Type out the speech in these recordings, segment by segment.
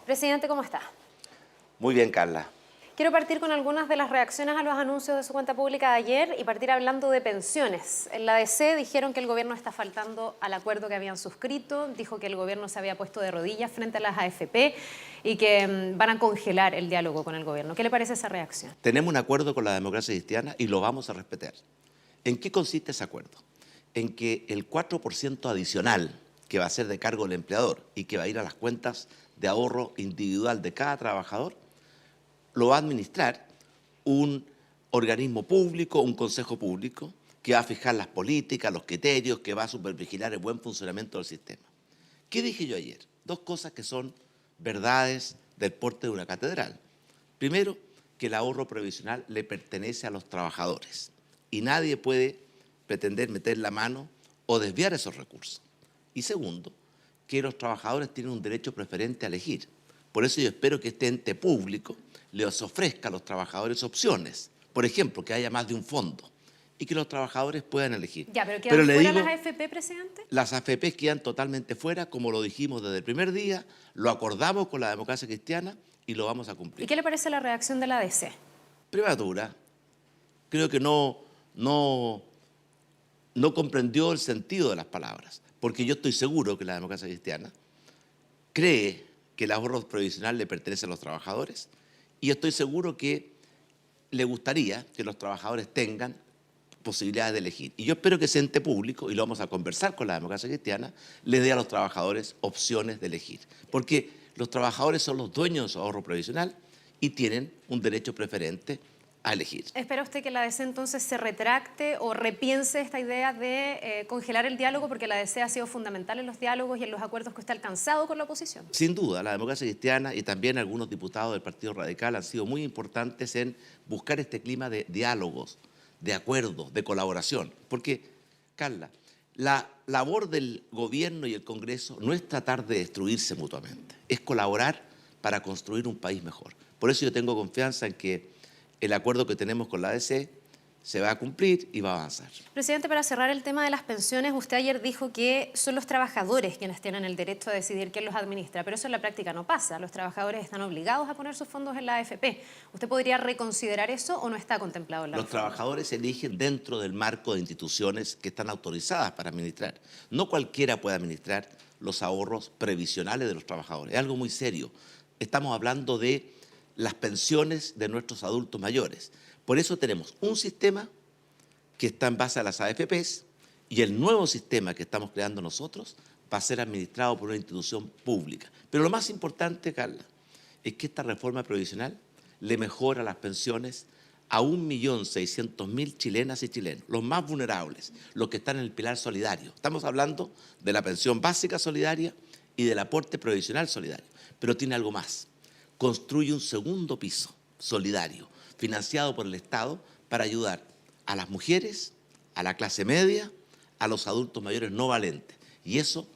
Presidente, ¿cómo está? Muy bien, Carla. Quiero partir con algunas de las reacciones a los anuncios de su cuenta pública de ayer y partir hablando de pensiones. En la ADC dijeron que el gobierno está faltando al acuerdo que habían suscrito, dijo que el gobierno se había puesto de rodillas frente a las AFP y que van a congelar el diálogo con el gobierno. ¿Qué le parece esa reacción? Tenemos un acuerdo con la democracia cristiana y lo vamos a respetar. ¿En qué consiste ese acuerdo? En que el 4% adicional que va a ser de cargo del empleador y que va a ir a las cuentas de ahorro individual de cada trabajador, lo va a administrar un organismo público, un consejo público, que va a fijar las políticas, los criterios, que va a supervigilar el buen funcionamiento del sistema. ¿Qué dije yo ayer? Dos cosas que son verdades del porte de una catedral. Primero, que el ahorro previsional le pertenece a los trabajadores y nadie puede pretender meter la mano o desviar esos recursos. Y segundo, que los trabajadores tienen un derecho preferente a elegir. Por eso yo espero que este ente público les ofrezca a los trabajadores opciones. Por ejemplo, que haya más de un fondo y que los trabajadores puedan elegir. Ya, pero ¿quedan fuera las AFP, presidente? Las AFP quedan totalmente fuera, como lo dijimos desde el primer día, lo acordamos con la democracia cristiana y lo vamos a cumplir. ¿Y qué le parece la reacción de la ADC? Prematura. Creo que no comprendió el sentido de las palabras, porque yo estoy seguro que la democracia cristiana cree que el ahorro previsional le pertenece a los trabajadores y estoy seguro que le gustaría que los trabajadores tengan posibilidades de elegir. Y yo espero que ese ente público, y lo vamos a conversar con la democracia cristiana, le dé a los trabajadores opciones de elegir. Porque los trabajadores son los dueños de su ahorro previsional y tienen un derecho preferente a elegir. ¿Espera usted que la ADC entonces se retracte o repiense esta idea de congelar el diálogo? Porque la ADC ha sido fundamental en los diálogos y en los acuerdos que usted ha alcanzado con la oposición. Sin duda, la democracia cristiana y también algunos diputados del Partido Radical han sido muy importantes en buscar este clima de diálogos, de acuerdos, de colaboración. Porque, Carla, la labor del gobierno y el Congreso no es tratar de destruirse mutuamente, es colaborar para construir un país mejor. Por eso yo tengo confianza en que el acuerdo que tenemos con la ADC se va a cumplir y va a avanzar. Presidente, para cerrar el tema de las pensiones, usted ayer dijo que son los trabajadores quienes tienen el derecho a decidir quién los administra, pero eso en la práctica no pasa. Los trabajadores están obligados a poner sus fondos en la AFP. ¿Usted podría reconsiderar eso o no está contemplado en la reforma? Los trabajadores eligen dentro del marco de instituciones que están autorizadas para administrar. No cualquiera puede administrar los ahorros previsionales de los trabajadores. Es algo muy serio. Estamos hablando de las pensiones de nuestros adultos mayores. Por eso tenemos un sistema que está en base a las AFPs y el nuevo sistema que estamos creando nosotros va a ser administrado por una institución pública. Pero lo más importante, Carla, es que esta reforma previsional le mejora las pensiones a 1.600.000 chilenas y chilenos, los más vulnerables, los que están en el pilar solidario. Estamos hablando de la pensión básica solidaria y del aporte previsional solidario, pero tiene algo más. Construye un segundo piso solidario, financiado por el Estado, para ayudar a las mujeres, a la clase media, a los adultos mayores no valentes. Y eso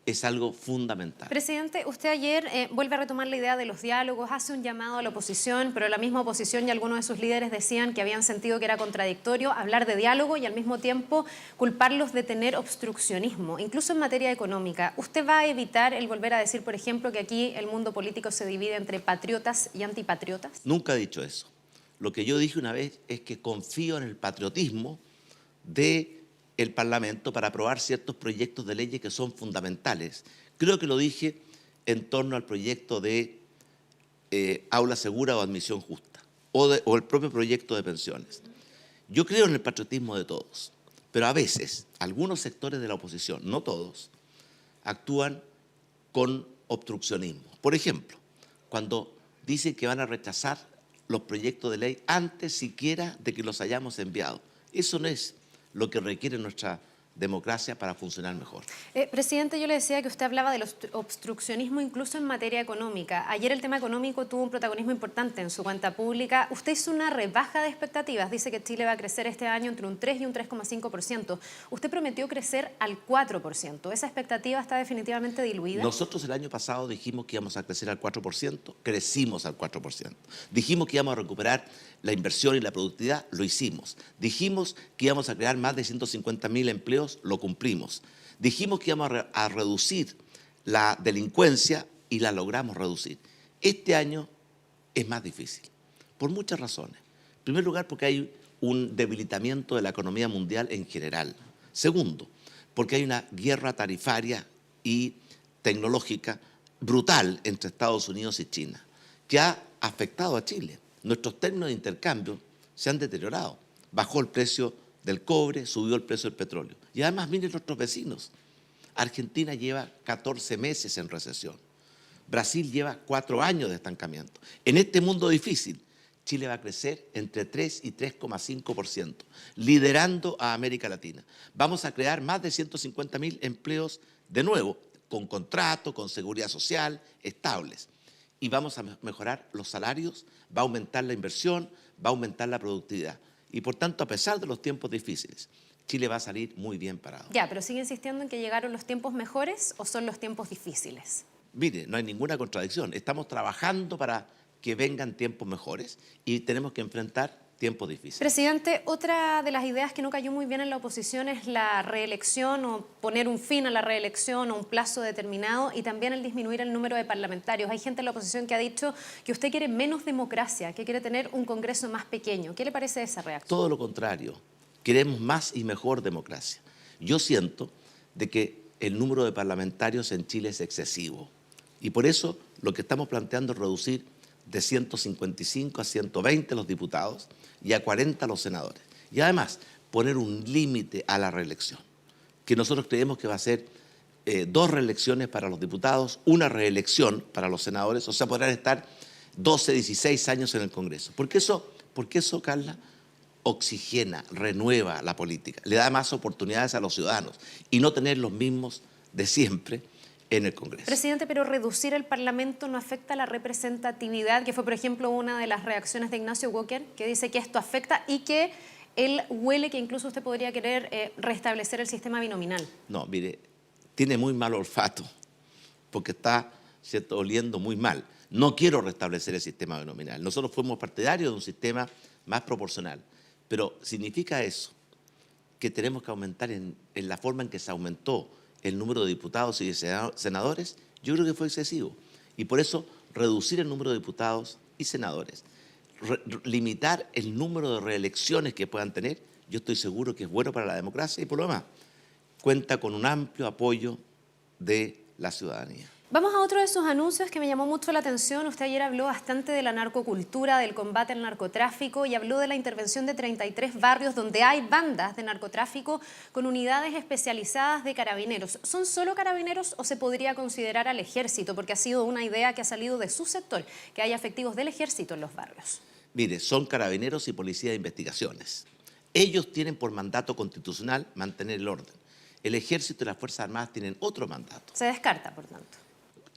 es algo fundamental. Presidente, usted ayer vuelve a retomar la idea de los diálogos, hace un llamado a la oposición, pero la misma oposición y algunos de sus líderes decían que habían sentido que era contradictorio hablar de diálogo y al mismo tiempo culparlos de tener obstruccionismo, incluso en materia económica. ¿Usted va a evitar el volver a decir, por ejemplo, que aquí el mundo político se divide entre patriotas y antipatriotas? Nunca he dicho eso. Lo que yo dije una vez es que confío en el patriotismo del Parlamento para aprobar ciertos proyectos de leyes que son fundamentales. Creo que lo dije en torno al proyecto de aula segura o admisión justa, o el propio proyecto de pensiones. Yo creo en el patriotismo de todos, pero a veces algunos sectores de la oposición, no todos, actúan con obstruccionismo. Por ejemplo, cuando dicen que van a rechazar los proyectos de ley antes siquiera de que los hayamos enviado. Eso no es lo que requiere nuestra democracia para funcionar mejor. Presidente, yo le decía que usted hablaba del obstruccionismo incluso en materia económica. Ayer el tema económico tuvo un protagonismo importante en su cuenta pública. Usted hizo una rebaja de expectativas. Dice que Chile va a crecer este año entre un 3 y un 3,5%. Usted prometió crecer al 4%. ¿Esa expectativa está definitivamente diluida? Nosotros el año pasado dijimos que íbamos a crecer al 4%, crecimos al 4%. Dijimos que íbamos a recuperar la inversión y la productividad, lo hicimos. Dijimos que íbamos a crear más de 150.000 empleos, lo cumplimos. Dijimos que íbamos a reducir la delincuencia, y la logramos reducir. Este año es más difícil, por muchas razones. En primer lugar, porque hay un debilitamiento de la economía mundial en general. Segundo, porque hay una guerra tarifaria y tecnológica brutal entre Estados Unidos y China, que ha afectado a Chile. Nuestros términos de intercambio se han deteriorado. Bajó el precio del cobre, subió el precio del petróleo. Y además, miren nuestros vecinos. Argentina lleva 14 meses en recesión. Brasil lleva 4 años de estancamiento. En este mundo difícil, Chile va a crecer entre 3 y 3,5%, liderando a América Latina. Vamos a crear más de 150.000 empleos de nuevo, con contrato, con seguridad social, estables. Y vamos a mejorar los salarios, va a aumentar la inversión, va a aumentar la productividad. Y por tanto, a pesar de los tiempos difíciles, Chile va a salir muy bien parado. Ya, pero sigue insistiendo en que llegaron los tiempos mejores o son los tiempos difíciles. Mire, no hay ninguna contradicción. Estamos trabajando para que vengan tiempos mejores y tenemos que enfrentar tiempos difíciles. Presidente, otra de las ideas que no cayó muy bien en la oposición es la reelección o poner un fin a la reelección o un plazo determinado y también el disminuir el número de parlamentarios. Hay gente en la oposición que ha dicho que usted quiere menos democracia, que quiere tener un Congreso más pequeño. ¿Qué le parece esa reacción? Todo lo contrario. Queremos más y mejor democracia. Yo siento de que el número de parlamentarios en Chile es excesivo y por eso lo que estamos planteando es reducir de 155 a 120 los diputados y a 40 los senadores. Y además, poner un límite a la reelección, que nosotros creemos que va a ser 2 reelecciones para los diputados, 1 reelección para los senadores, o sea, podrán estar 12, 16 años en el Congreso. Porque eso, Carla, oxigena, renueva la política, le da más oportunidades a los ciudadanos y no tener los mismos de siempre en el Congreso. Presidente, pero reducir el Parlamento no afecta la representatividad, que fue, por ejemplo, una de las reacciones de Ignacio Walker, que dice que esto afecta y que él huele que incluso usted podría querer restablecer el sistema binominal. No, mire, tiene muy mal olfato, porque está, ¿cierto?, oliendo muy mal. No quiero restablecer el sistema binominal. Nosotros fuimos partidarios de un sistema más proporcional, pero significa eso, que tenemos que aumentar en la forma en que se aumentó el número de diputados y de senadores. Yo creo que fue excesivo. Y por eso reducir el número de diputados y senadores, limitar el número de reelecciones que puedan tener, yo estoy seguro que es bueno para la democracia y por lo demás cuenta con un amplio apoyo de la ciudadanía. Vamos a otro de sus anuncios que me llamó mucho la atención. Usted ayer habló bastante de la narcocultura, del combate al narcotráfico y habló de la intervención de 33 barrios donde hay bandas de narcotráfico con unidades especializadas de carabineros. ¿Son solo carabineros o se podría considerar al ejército? Porque ha sido una idea que ha salido de su sector, que haya efectivos del ejército en los barrios. Mire, son carabineros y policía de investigaciones. Ellos tienen por mandato constitucional mantener el orden. El ejército y las Fuerzas Armadas tienen otro mandato. Se descarta, por tanto.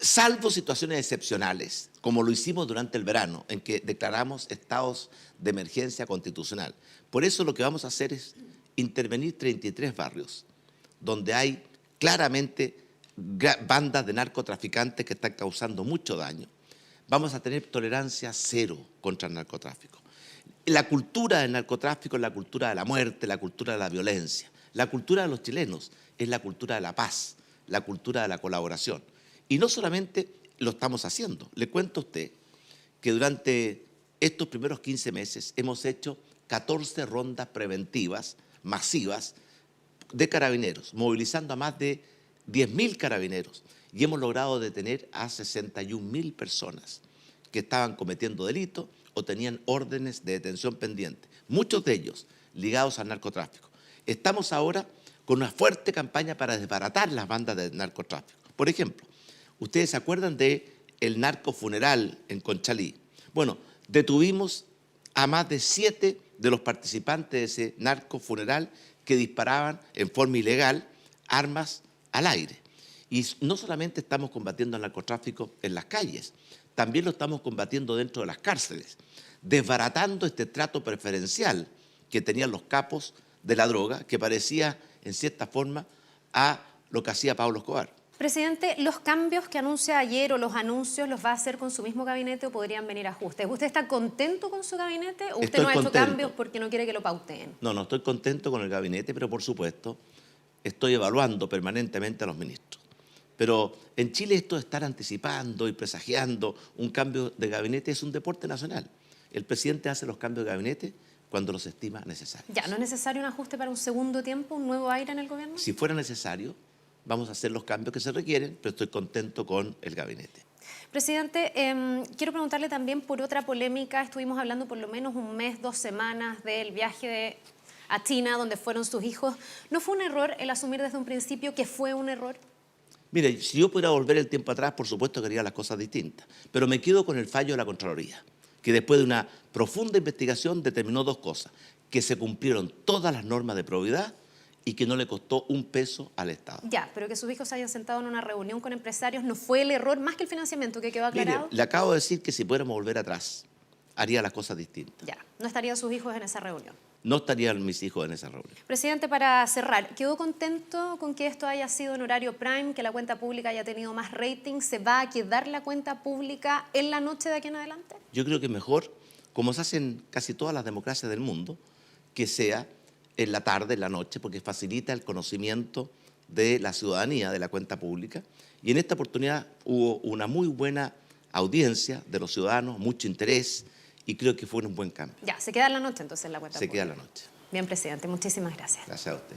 Salvo situaciones excepcionales, como lo hicimos durante el verano, en que declaramos estados de emergencia constitucional. Por eso lo que vamos a hacer es intervenir 33 barrios, donde hay claramente bandas de narcotraficantes que están causando mucho daño. Vamos a tener tolerancia cero contra el narcotráfico. La cultura del narcotráfico es la cultura de la muerte, la cultura de la violencia. La cultura de los chilenos es la cultura de la paz, la cultura de la colaboración. Y no solamente lo estamos haciendo. Le cuento a usted que durante estos primeros 15 meses hemos hecho 14 rondas preventivas masivas de carabineros, movilizando a más de 10.000 carabineros. Y hemos logrado detener a 61.000 personas que estaban cometiendo delitos o tenían órdenes de detención pendientes, muchos de ellos ligados al narcotráfico. Estamos ahora con una fuerte campaña para desbaratar las bandas de narcotráfico. Por ejemplo, ¿ustedes se acuerdan del narcofuneral en Conchalí? Bueno, detuvimos a más de 7 de los participantes de ese narcofuneral que disparaban en forma ilegal armas al aire. Y no solamente estamos combatiendo el narcotráfico en las calles, también lo estamos combatiendo dentro de las cárceles, desbaratando este trato preferencial que tenían los capos de la droga, que parecía, en cierta forma, a lo que hacía Pablo Escobar. Presidente, ¿los cambios que anuncia ayer o los anuncios los va a hacer con su mismo gabinete o podrían venir ajustes? ¿Usted está contento con su gabinete o usted no ha hecho cambios porque no quiere que lo pauteen? No, no estoy contento con el gabinete, pero por supuesto estoy evaluando permanentemente a los ministros. Pero en Chile esto de estar anticipando y presagiando un cambio de gabinete es un deporte nacional. El presidente hace los cambios de gabinete cuando los estima necesarios. Ya, ¿no es necesario un ajuste para un segundo tiempo, un nuevo aire en el gobierno? Si fuera necesario, vamos a hacer los cambios que se requieren, pero estoy contento con el gabinete. Presidente, quiero preguntarle también por otra polémica. Estuvimos hablando por lo menos un mes, 2 semanas del viaje a China, donde fueron sus hijos. ¿No fue un error el asumir desde un principio que fue un error? Mire, si yo pudiera volver el tiempo atrás, por supuesto que haría las cosas distintas, pero me quedo con el fallo de la Contraloría, que después de una profunda investigación determinó 2 cosas: que se cumplieron todas las normas de probidad y que no le costó un peso al Estado. Ya, pero que sus hijos se hayan sentado en una reunión con empresarios no fue el error, más que el financiamiento que quedó aclarado. Mire, le acabo de decir que si pudiéramos volver atrás, haría las cosas distintas. Ya, no estarían sus hijos en esa reunión. No estarían mis hijos en esa reunión. Presidente, para cerrar, ¿quedó contento con que esto haya sido en horario prime, que la cuenta pública haya tenido más rating? ¿Se va a quedar la cuenta pública en la noche de aquí en adelante? Yo creo que es mejor, como se hace en casi todas las democracias del mundo, que sea en la tarde, en la noche, porque facilita el conocimiento de la ciudadanía de la cuenta pública. Y en esta oportunidad hubo una muy buena audiencia de los ciudadanos, mucho interés, y creo que fue un buen cambio. Ya, se queda en la noche entonces la cuenta Se pública. queda en la noche. Bien, presidente, muchísimas gracias. Gracias a usted.